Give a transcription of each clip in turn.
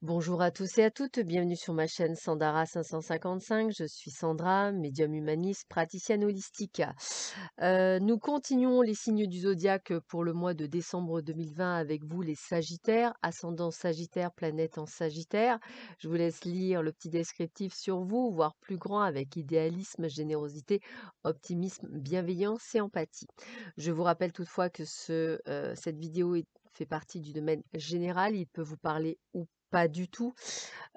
Bonjour à tous et à toutes, bienvenue sur ma chaîne Sandara 555. Je suis Sandra, médium humaniste, praticienne holistique. Nous continuons les signes du zodiaque pour le mois de décembre 2020 avec vous, les Sagittaires, ascendant Sagittaire, planète en Sagittaire. Je vous laisse lire le petit descriptif sur vous, voire plus grand avec idéalisme, générosité, optimisme, bienveillance et empathie. Je vous rappelle toutefois que cette vidéo fait partie du domaine général, il peut vous parler ou pas du tout.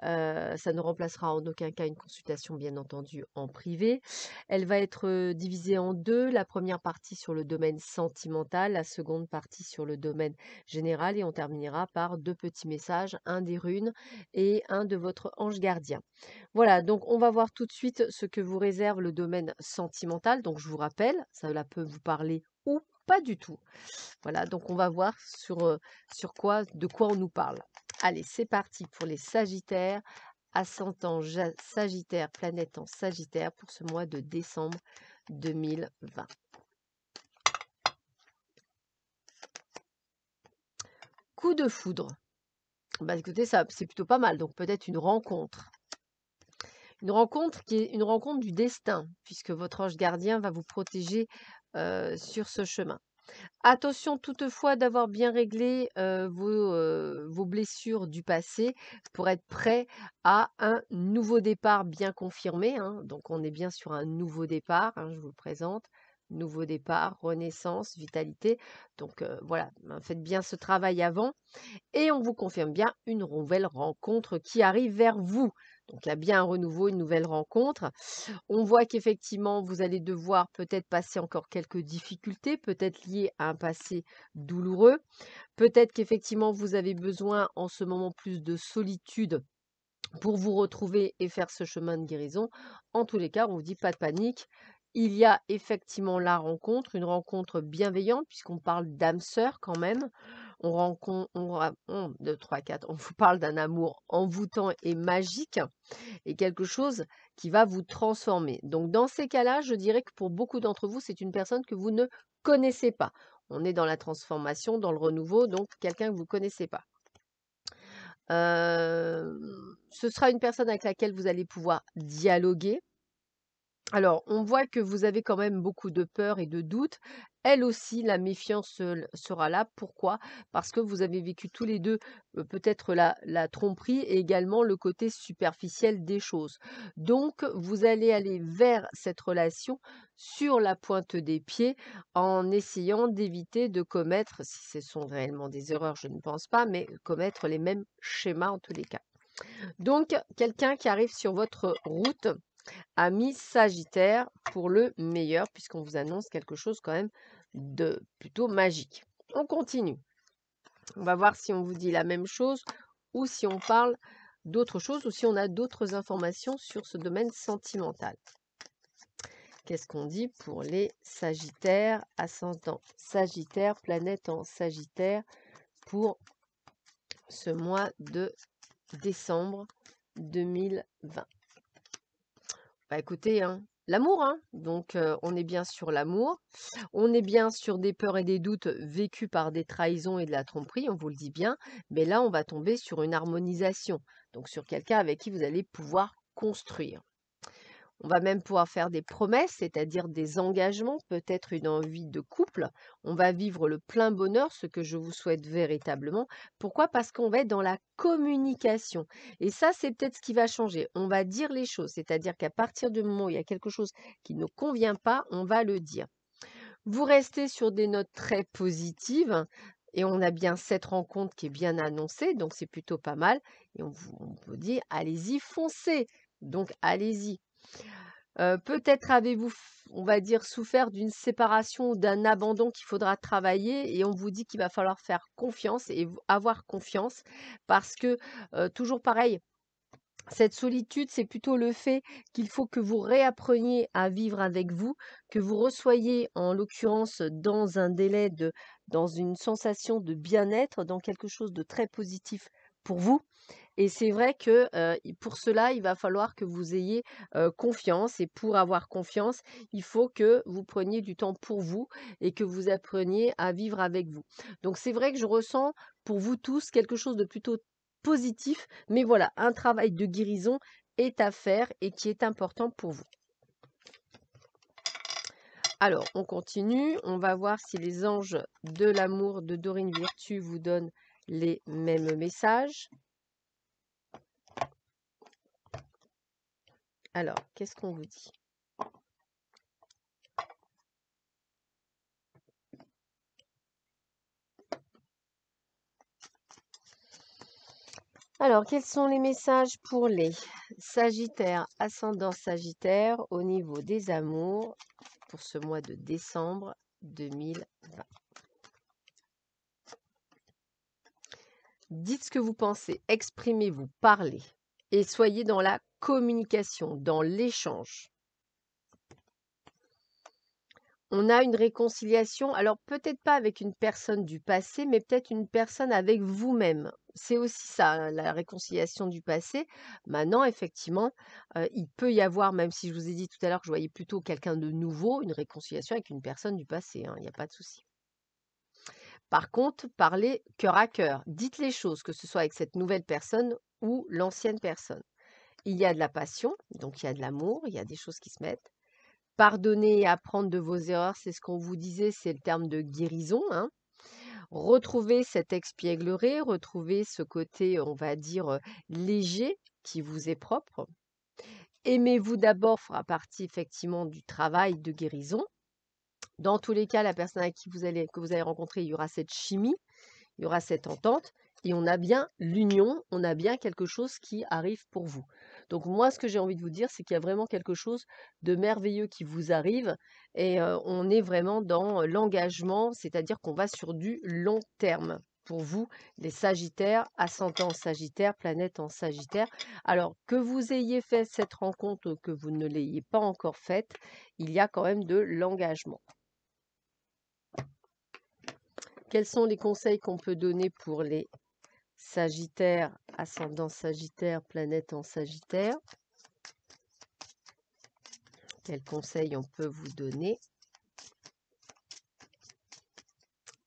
Ça ne remplacera en aucun cas une consultation, bien entendu, en privé. Elle va être divisée en deux. La première partie sur le domaine sentimental, la seconde partie sur le domaine général et on terminera par deux petits messages, un des runes et un de votre ange gardien. Voilà, donc on va voir tout de suite ce que vous réserve le domaine sentimental. Donc je vous rappelle, cela peut vous parler ou pas du tout. Voilà, donc on va voir de quoi on nous parle. Allez, c'est parti pour les Sagittaires, ascendant Sagittaire, planète en Sagittaire pour ce mois de décembre 2020. Coup de foudre. Bah écoutez, ça c'est plutôt pas mal, donc peut-être une rencontre. Une rencontre qui est une rencontre du destin, puisque votre ange gardien va vous protéger sur ce chemin. Attention toutefois d'avoir bien réglé vos blessures du passé pour être prêt à un nouveau départ bien confirmé, hein. Donc on est bien sur un nouveau départ, hein, je vous le présente. Nouveau départ, renaissance, vitalité. Donc voilà, hein, faites bien ce travail avant et on vous confirme bien une nouvelle rencontre qui arrive vers vous. Donc il y a bien un renouveau, une nouvelle rencontre. On voit qu'effectivement, vous allez devoir peut-être passer encore quelques difficultés, peut-être liées à un passé douloureux. Peut-être qu'effectivement, vous avez besoin en ce moment plus de solitude pour vous retrouver et faire ce chemin de guérison. En tous les cas, on vous dit pas de panique. Il y a effectivement la rencontre, une rencontre bienveillante, puisqu'on parle d'âme sœur quand même. On rencontre, 2, 3, 4, on vous parle d'un amour envoûtant et magique et quelque chose qui va vous transformer. Donc dans ces cas-là, je dirais que pour beaucoup d'entre vous, c'est une personne que vous ne connaissez pas. On est dans la transformation, dans le renouveau, donc quelqu'un que vous ne connaissez pas. Ce sera une personne avec laquelle vous allez pouvoir dialoguer. Alors, on voit que vous avez quand même beaucoup de peur et de doute. Elle aussi, la méfiance sera là. Pourquoi? Parce que vous avez vécu tous les deux peut-être la tromperie et également le côté superficiel des choses. Donc, vous allez aller vers cette relation sur la pointe des pieds en essayant d'éviter de commettre, si ce sont réellement des erreurs, je ne pense pas, mais commettre les mêmes schémas en tous les cas. Donc, quelqu'un qui arrive sur votre route, Amis Sagittaire, pour le meilleur, puisqu'on vous annonce quelque chose quand même de plutôt magique. On continue. On va voir si on vous dit la même chose ou si on parle d'autre chose ou si on a d'autres informations sur ce domaine sentimental. Qu'est-ce qu'on dit pour les Sagittaires, ascendant Sagittaire, planète en Sagittaire pour ce mois de décembre 2020? Bah écoutez, hein, l'amour, hein. Donc on est bien sur l'amour, on est bien sur des peurs et des doutes vécus par des trahisons et de la tromperie, on vous le dit bien, mais là on va tomber sur une harmonisation, donc sur quelqu'un avec qui vous allez pouvoir construire. On va même pouvoir faire des promesses, c'est-à-dire des engagements, peut-être une envie de couple. On va vivre le plein bonheur, ce que je vous souhaite véritablement. Pourquoi? Parce qu'on va être dans la communication. Et ça, c'est peut-être ce qui va changer. On va dire les choses, c'est-à-dire qu'à partir du moment où il y a quelque chose qui ne convient pas, on va le dire. Vous restez sur des notes très positives. Et on a bien cette rencontre qui est bien annoncée, donc c'est plutôt pas mal. Et on vous dit, allez-y, foncez. Donc allez-y. Peut-être avez-vous on va dire, souffert d'une séparation ou d'un abandon qu'il faudra travailler et on vous dit qu'il va falloir faire confiance et avoir confiance parce que, toujours pareil, cette solitude, c'est plutôt le fait qu'il faut que vous réappreniez à vivre avec vous, que vous resoyez, en l'occurrence, dans une sensation de bien-être, dans quelque chose de très positif pour vous. Et c'est vrai que, pour cela, il va falloir que vous ayez, confiance et pour avoir confiance, il faut que vous preniez du temps pour vous et que vous appreniez à vivre avec vous. Donc c'est vrai que je ressens pour vous tous quelque chose de plutôt positif, mais voilà, un travail de guérison est à faire et qui est important pour vous. Alors, on continue, on va voir si les anges de l'amour de Dorine Virtue vous donnent les mêmes messages. Alors, qu'est-ce qu'on vous dit? Alors, quels sont les messages pour les Sagittaires, ascendant Sagittaire au niveau des amours pour ce mois de décembre 2020? Dites ce que vous pensez, exprimez-vous, parlez et soyez dans la communication, dans l'échange. On a une réconciliation, alors peut-être pas avec une personne du passé, mais peut-être une personne avec vous-même. C'est aussi ça, hein, la réconciliation du passé. Maintenant, effectivement, il peut y avoir, même si je vous ai dit tout à l'heure que je voyais plutôt quelqu'un de nouveau, une réconciliation avec une personne du passé, hein, il n'y a pas de souci. Par contre, parlez cœur à cœur. Dites les choses, que ce soit avec cette nouvelle personne ou l'ancienne personne. Il y a de la passion, donc il y a de l'amour, il y a des choses qui se mettent. Pardonner et apprendre de vos erreurs, c'est ce qu'on vous disait, c'est le terme de guérison, hein. Retrouver cette espièglerie, retrouver ce côté, on va dire, léger qui vous est propre. Aimez-vous d'abord fera partie effectivement du travail de guérison. Dans tous les cas, la personne avec qui que vous allez rencontrer, il y aura cette chimie, il y aura cette entente et on a bien l'union, on a bien quelque chose qui arrive pour vous. Donc moi, ce que j'ai envie de vous dire, c'est qu'il y a vraiment quelque chose de merveilleux qui vous arrive et on est vraiment dans l'engagement, c'est-à-dire qu'on va sur du long terme. Pour vous, les Sagittaires, ascendant Sagittaire, planète en Sagittaire. Alors, que vous ayez fait cette rencontre ou que vous ne l'ayez pas encore faite, il y a quand même de l'engagement. Quels sont les conseils qu'on peut donner pour les Sagittaire, ascendant Sagittaire, planète en Sagittaire? Quels conseils on peut vous donner?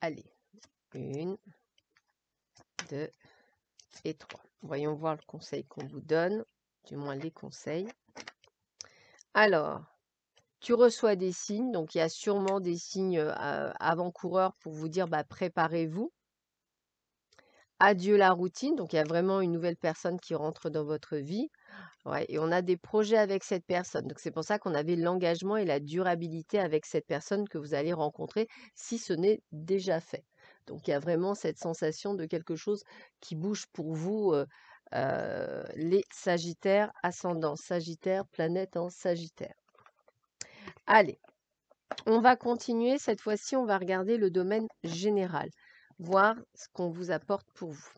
Allez, 1, 2 et 3. Voyons voir le conseil qu'on vous donne, du moins les conseils. Alors, tu reçois des signes, donc il y a sûrement des signes avant-coureurs pour vous dire préparez-vous. Adieu la routine, donc il y a vraiment une nouvelle personne qui rentre dans votre vie. Ouais, et on a des projets avec cette personne. Donc c'est pour ça qu'on avait l'engagement et la durabilité avec cette personne que vous allez rencontrer si ce n'est déjà fait. Donc il y a vraiment cette sensation de quelque chose qui bouge pour vous, les Sagittaires, ascendant Sagittaire, planète en Sagittaire. Allez, on va continuer. Cette fois-ci, on va regarder le domaine général, voir ce qu'on vous apporte pour vous.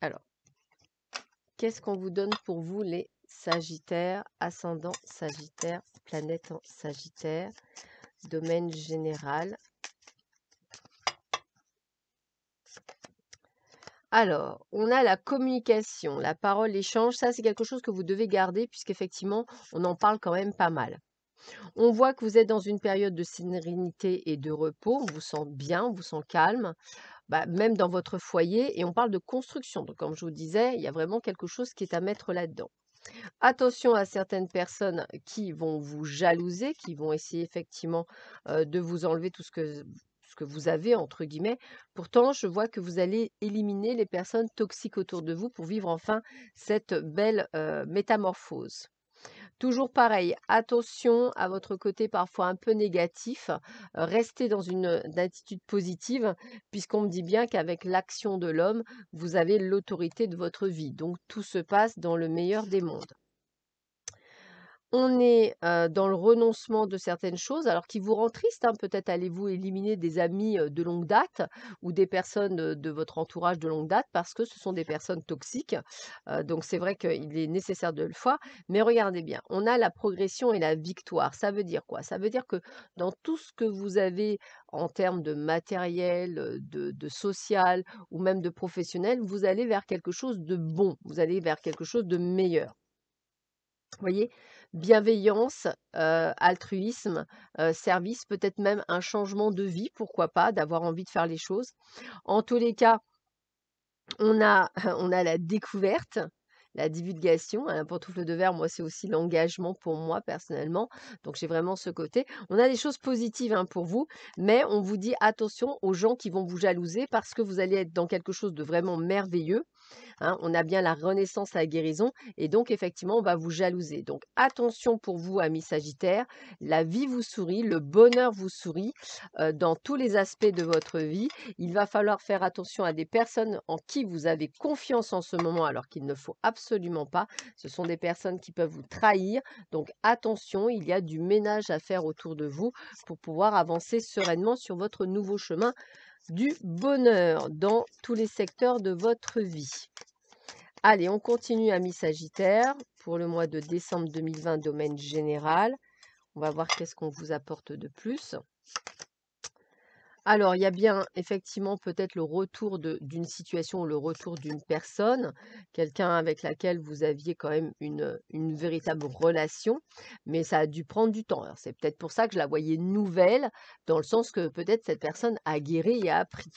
Alors, qu'est-ce qu'on vous donne pour vous, les Sagittaires, ascendant Sagittaire, planète en Sagittaire, domaine général? Alors, on a la communication, la parole, l'échange. Ça, c'est quelque chose que vous devez garder puisqu'effectivement, on en parle quand même pas mal. On voit que vous êtes dans une période de sérénité et de repos. On vous sent bien, on vous sent calme, même dans votre foyer. Et on parle de construction. Donc, comme je vous disais, il y a vraiment quelque chose qui est à mettre là-dedans. Attention à certaines personnes qui vont vous jalouser, qui vont essayer effectivement de vous enlever tout ce que vous avez, entre guillemets. Pourtant, je vois que vous allez éliminer les personnes toxiques autour de vous pour vivre enfin cette belle métamorphose. Toujours pareil, attention à votre côté parfois un peu négatif, restez dans une attitude positive, puisqu'on me dit bien qu'avec l'action de l'homme, vous avez l'autorité de votre vie. Donc tout se passe dans le meilleur des mondes. On est, dans le renoncement de certaines choses, alors qui vous rend triste, hein. Peut-être allez-vous éliminer des amis, de longue date ou des personnes, de votre entourage de longue date parce que ce sont des personnes toxiques. Donc c'est vrai qu'il est nécessaire de le faire. Mais regardez bien, on a la progression et la victoire. Ça veut dire quoi? Ça veut dire que dans tout ce que vous avez en termes de matériel, de social ou même de professionnel, vous allez vers quelque chose de bon, vous allez vers quelque chose de meilleur. Vous voyez? Bienveillance, altruisme, service, peut-être même un changement de vie, pourquoi pas, d'avoir envie de faire les choses. En tous les cas, On a, on a la découverte, la divulgation, un pantoufle de verre, moi, c'est aussi l'engagement pour moi personnellement. Donc j'ai vraiment ce côté. On a des choses positives hein, pour vous, mais on vous dit attention aux gens qui vont vous jalouser parce que vous allez être dans quelque chose de vraiment merveilleux. Hein, on a bien la renaissance, la guérison, et donc effectivement, on va vous jalouser. Donc attention pour vous, amis Sagittaires, la vie vous sourit, le bonheur vous sourit dans tous les aspects de votre vie. Il va falloir faire attention à des personnes en qui vous avez confiance en ce moment, alors qu'il ne faut absolument pas. Ce sont des personnes qui peuvent vous trahir. Donc attention, il y a du ménage à faire autour de vous pour pouvoir avancer sereinement sur votre nouveau chemin du bonheur dans tous les secteurs de votre vie. Allez, on continue, amis Sagittaire, pour le mois de décembre 2020, domaine général. On va voir qu'est-ce qu'on vous apporte de plus. Alors, il y a bien effectivement peut-être le retour d'une situation ou le retour d'une personne, quelqu'un avec laquelle vous aviez quand même une véritable relation, mais ça a dû prendre du temps. Alors, c'est peut-être pour ça que je la voyais nouvelle, dans le sens que peut-être cette personne a guéri et a appris.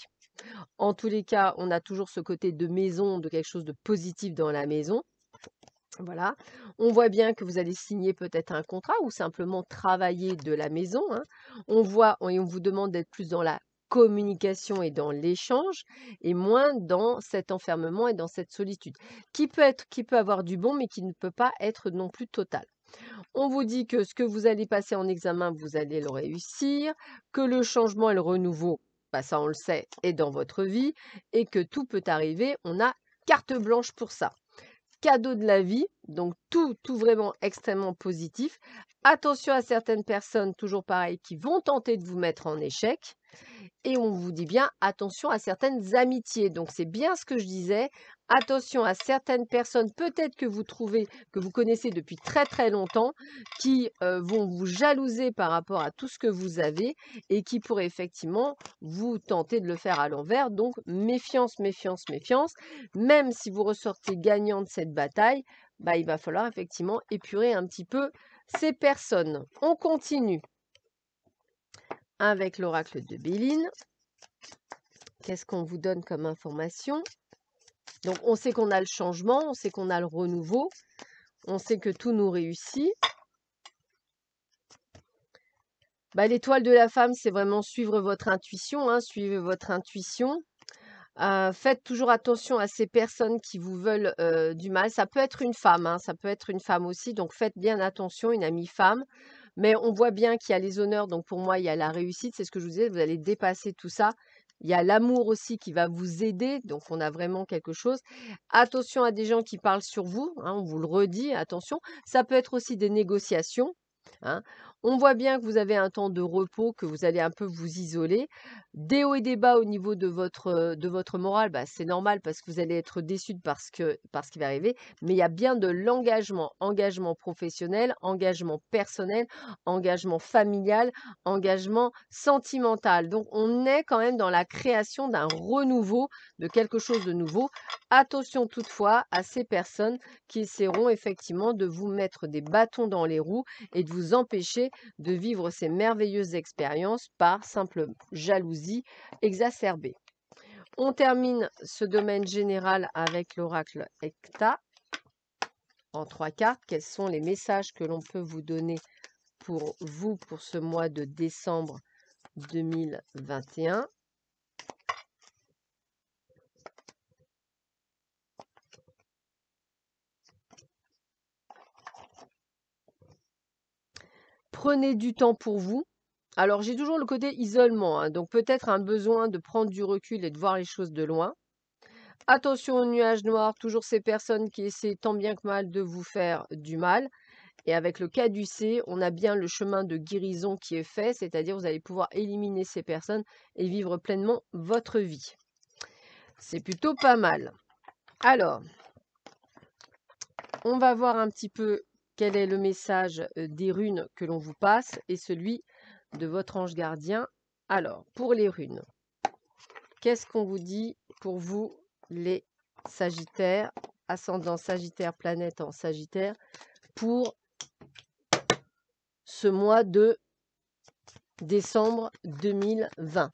En tous les cas, on a toujours ce côté de maison, de quelque chose de positif dans la maison. Voilà. On voit bien que vous allez signer peut-être un contrat ou simplement travailler de la maison. Hein. On voit et on vous demande d'être plus dans la communication et dans l'échange et moins dans cet enfermement et dans cette solitude qui peut avoir du bon mais qui ne peut pas être non plus total. On vous dit que ce que vous allez passer en examen, vous allez le réussir, que le changement et le renouveau, bah ça on le sait, est dans votre vie et que tout peut arriver. On a carte blanche pour ça. Cadeau de la vie, donc tout vraiment extrêmement positif. Attention à certaines personnes, toujours pareil, qui vont tenter de vous mettre en échec. Et on vous dit bien attention à certaines amitiés. Donc c'est bien ce que je disais. Attention à certaines personnes, peut-être que vous trouvez, que vous connaissez depuis très très longtemps, qui vont vous jalouser par rapport à tout ce que vous avez et qui pourraient effectivement vous tenter de le faire à l'envers. Donc méfiance, méfiance, méfiance. Même si vous ressortez gagnant de cette bataille, bah, il va falloir effectivement épurer un petit peu ces personnes. On continue avec l'oracle de Béline. Qu'est-ce qu'on vous donne comme information? Donc, on sait qu'on a le changement, on sait qu'on a le renouveau, on sait que tout nous réussit. Bah, l'étoile de la femme, c'est vraiment suivre votre intuition, hein, suivez votre intuition. Faites toujours attention à ces personnes qui vous veulent du mal. Ça peut être une femme, hein, ça peut être une femme aussi, donc faites bien attention, une amie femme. Mais on voit bien qu'il y a les honneurs, donc pour moi, il y a la réussite, c'est ce que je vous disais, vous allez dépasser tout ça. Il y a l'amour aussi qui va vous aider, donc on a vraiment quelque chose. Attention à des gens qui parlent sur vous, hein, on vous le redit, attention. Ça peut être aussi des négociations. Hein. On voit bien que vous avez un temps de repos, que vous allez un peu vous isoler. Des hauts et des bas au niveau de votre morale, bah, c'est normal parce que vous allez être déçu parce qu'il va arriver. Mais il y a bien de l'engagement, engagement professionnel, engagement personnel, engagement familial, engagement sentimental. Donc on est quand même dans la création d'un renouveau, de quelque chose de nouveau. Attention toutefois à ces personnes qui essaieront effectivement de vous mettre des bâtons dans les roues et de vous empêcher de vivre ces merveilleuses expériences par simple jalousie exacerbée. On termine ce domaine général avec l'oracle Hecta en 3 cartes. Quels sont les messages que l'on peut vous donner pour vous pour ce mois de décembre 2021? Prenez du temps pour vous. Alors, j'ai toujours le côté isolement, hein, donc peut-être un besoin de prendre du recul et de voir les choses de loin. Attention aux nuages noirs, toujours ces personnes qui essaient tant bien que mal de vous faire du mal. Et avec le caducée, on a bien le chemin de guérison qui est fait, c'est-à-dire vous allez pouvoir éliminer ces personnes et vivre pleinement votre vie. C'est plutôt pas mal. Alors, on va voir un petit peu quel est le message des runes que l'on vous passe et celui de votre ange gardien. Alors, pour les runes, qu'est-ce qu'on vous dit pour vous, les Sagittaires, ascendant Sagittaire, planète en Sagittaire, pour ce mois de décembre 2020?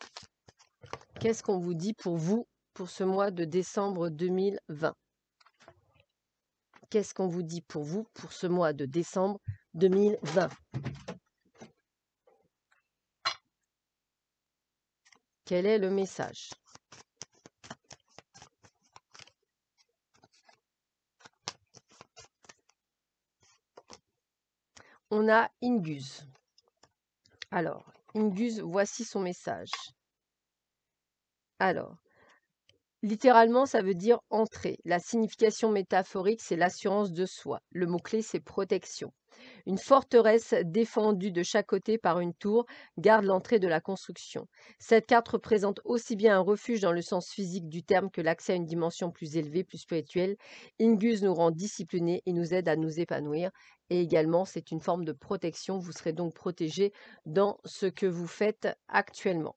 Qu'est-ce qu'on vous dit pour vous, pour ce mois de décembre 2020? Qu'est-ce qu'on vous dit pour vous pour ce mois de décembre 2020? Quel est le message? On a Inguz. Alors, Inguz, voici son message. Alors, littéralement, ça veut dire entrer. La signification métaphorique, c'est l'assurance de soi. Le mot-clé, c'est protection. Une forteresse défendue de chaque côté par une tour garde l'entrée de la construction. Cette carte représente aussi bien un refuge dans le sens physique du terme que l'accès à une dimension plus élevée, plus spirituelle. Inguz nous rend disciplinés et nous aide à nous épanouir. Et également, c'est une forme de protection. Vous serez donc protégé dans ce que vous faites actuellement.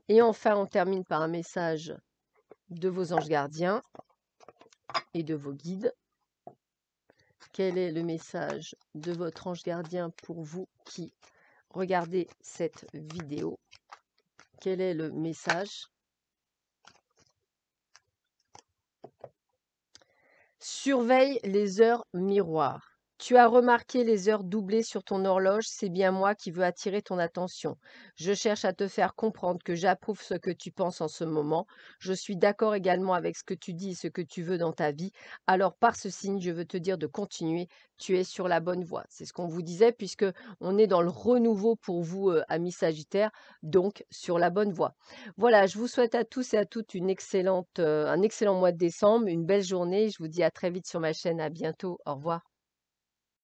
Et enfin, on termine par un message de vos anges gardiens et de vos guides. Quel est le message de votre ange gardien pour vous qui regardez cette vidéo? Quel est le message? Surveille les heures miroirs. Tu as remarqué les heures doublées sur ton horloge, c'est bien moi qui veux attirer ton attention. Je cherche à te faire comprendre que j'approuve ce que tu penses en ce moment. Je suis d'accord également avec ce que tu dis et ce que tu veux dans ta vie. Alors par ce signe, je veux te dire de continuer. Tu es sur la bonne voie. C'est ce qu'on vous disait puisque on est dans le renouveau pour vous, amis Sagittaires, donc sur la bonne voie. Voilà, je vous souhaite à tous et à toutes un excellent mois de décembre, une belle journée. Je vous dis à très vite sur ma chaîne. À bientôt. Au revoir.